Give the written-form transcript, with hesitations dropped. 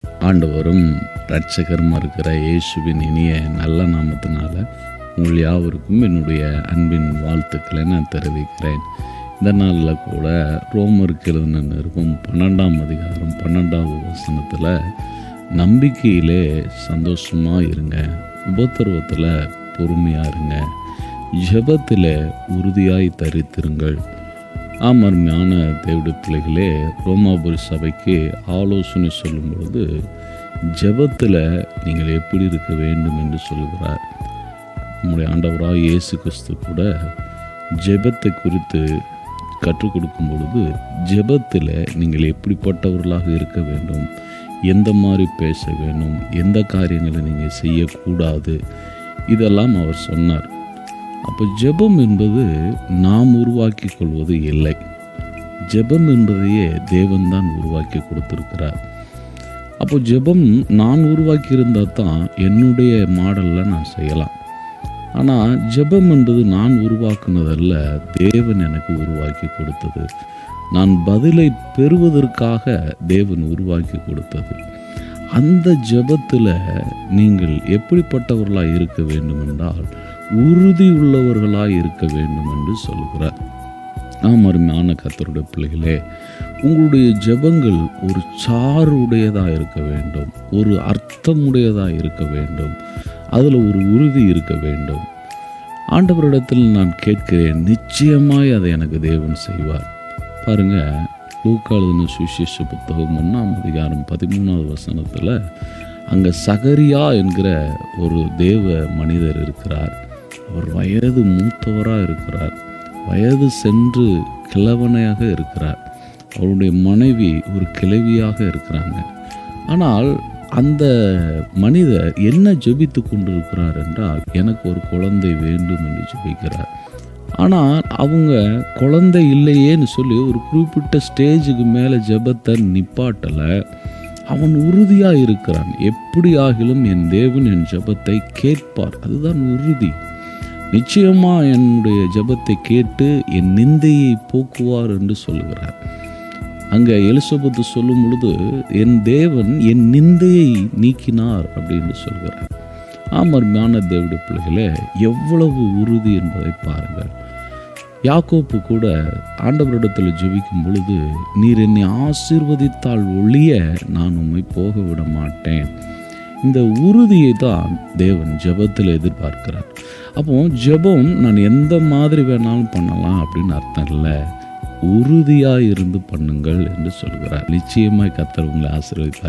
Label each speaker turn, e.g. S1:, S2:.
S1: ஆண்டவரும் இரட்சகருமா இருக்கிற இயேசுவின் இனிய நல்ல நாமத்தினால உங்கள் யாவருக்கும் என்னுடைய அன்பின் வாழ்த்துக்களை நான் தெரிவிக்கிறேன். இந்த நாளில் கூட ரோமருக்கு எழுதின நிருபம் 12ஆம் அதிகாரம் 12வது வசனத்தில் நம்பிக்கையிலே சந்தோஷமாக இருங்க, உபத்திரவத்தில் பொறுமையாக இருங்க, ஜெபத்தில் உறுதியாய் தரித்திருங்கள். அருமையான தேவனுடைய பிள்ளைகளே, ரோமாபுரி சபைக்கு ஆலோசனை சொல்லும் பொழுது ஜெபத்தில் நீங்கள் எப்படி இருக்க வேண்டும் என்று சொல்கிறார். நம்முடைய ஆண்டவராக இயேசு கிறிஸ்து கூட ஜெபத்தை குறித்து கற்றுக் கொடுக்கும் பொழுது ஜெபத்தில் நீங்கள் எப்படிப்பட்டவர்களாக இருக்க வேண்டும், எந்த மாதிரி பேச வேண்டும், எந்த காரியங்களை நீங்கள் செய்யக்கூடாது, இதெல்லாம் அவர் சொன்னார். அப்போ ஜெபம் என்பது நாம் உருவாக்கி கொள்வது இல்லை. ஜெபம் என்பதையே தேவன்தான் உருவாக்கி கொடுத்துருக்கிறார். அப்போ ஜெபம் நான் உருவாக்கி இருந்தால் தான் என்னுடைய மாடலில் நான் செய்யலாம். ஆனால் ஜெபம் என்பது நான் உருவாக்குனதல்ல, தேவன் எனக்கு உருவாக்கி கொடுத்தது. நான் பதிலை பெறுவதற்காக தேவன் உருவாக்கி கொடுத்தது. அந்த ஜெபத்தில் நீங்கள் எப்படிப்பட்டவர்களாக இருக்க வேண்டும் என்றால் உறுதி உள்ளவர்களாய் இருக்க வேண்டும் என்று சொல்கிறார். அருமையான கர்த்தருடைய பிள்ளைகளே, உங்களுடைய ஜெபங்கள் ஒரு சார்புடையதாக இருக்க வேண்டும், ஒரு அர்த்தமுடையதாக இருக்க வேண்டும், அதில் ஒரு உறுதி இருக்க வேண்டும். ஆண்டவரிடத்தில் நான் கேட்கிறேன், நிச்சயமாய் அதை எனக்கு தேவன் செய்வார். பாருங்க, லூக்கா எழுதின சுவிசேஷ புத்தகம் 1ஆம் அதிகாரம் 13வது வசனத்தில் அங்கே சகரியா என்கிற ஒரு தேவ மனிதர் இருக்கிறார். அவர் வயது மூத்தவராக இருக்கிறார், வயது சென்று கிழவனையாக இருக்கிறார். அவருடைய மனைவி ஒரு கிழவியாக இருக்கிறாங்க. ஆனால் அந்த மனிதர் என்ன ஜெபித்து கொண்டிருக்கிறார் என்றால், எனக்கு ஒரு குழந்தை வேண்டும் என்று ஜெபிக்கிறார். ஆனால் அவங்க குழந்தை இல்லையேன்னு சொல்லி ஒரு குறிப்பிட்ட ஸ்டேஜுக்கு மேலே ஜெபத்தை நிப்பாட்டலை. அவன் உறுதியாக இருக்கிறான். எப்படி ஆகிலும் என் தேவன் என் ஜெபத்தை கேட்பார், அதுதான் உறுதி. நிச்சயமாக என்னுடைய ஜெபத்தை கேட்டு என் நிந்தையை போக்குவார் என்று சொல்லுகிறார். அங்கே எலிசபெத்து சொல்லும் பொழுது என் தேவன் என் நிந்தையை நீக்கினார் அப்படின்னு சொல்கிறார். அருமையான தேவனுடைய பிள்ளைகளே, எவ்வளவு உறுதி என்பதை பாருங்கள். யாக்கோப்பு கூட ஆண்டவரிடத்தில் ஜெபிக்கும் பொழுது, நீர் என்னை ஆசீர்வதித்தால் ஒழிய நான் உம்மை போக விட மாட்டேன். இந்த உறுதியை தான் தேவன் ஜெபத்தில் எதிர்பார்க்கிறார். அப்போ ஜெபம் நான் எந்த மாதிரி வேணாலும் பண்ணலாம் அப்படின்னு அர்த்தம் இல்லை, உறுதியாக இருந்து பண்ணுங்கள் என்று சொல்கிறார். நிச்சயமாய் கர்த்தர் உங்களை ஆசீர்வதிப்பார்.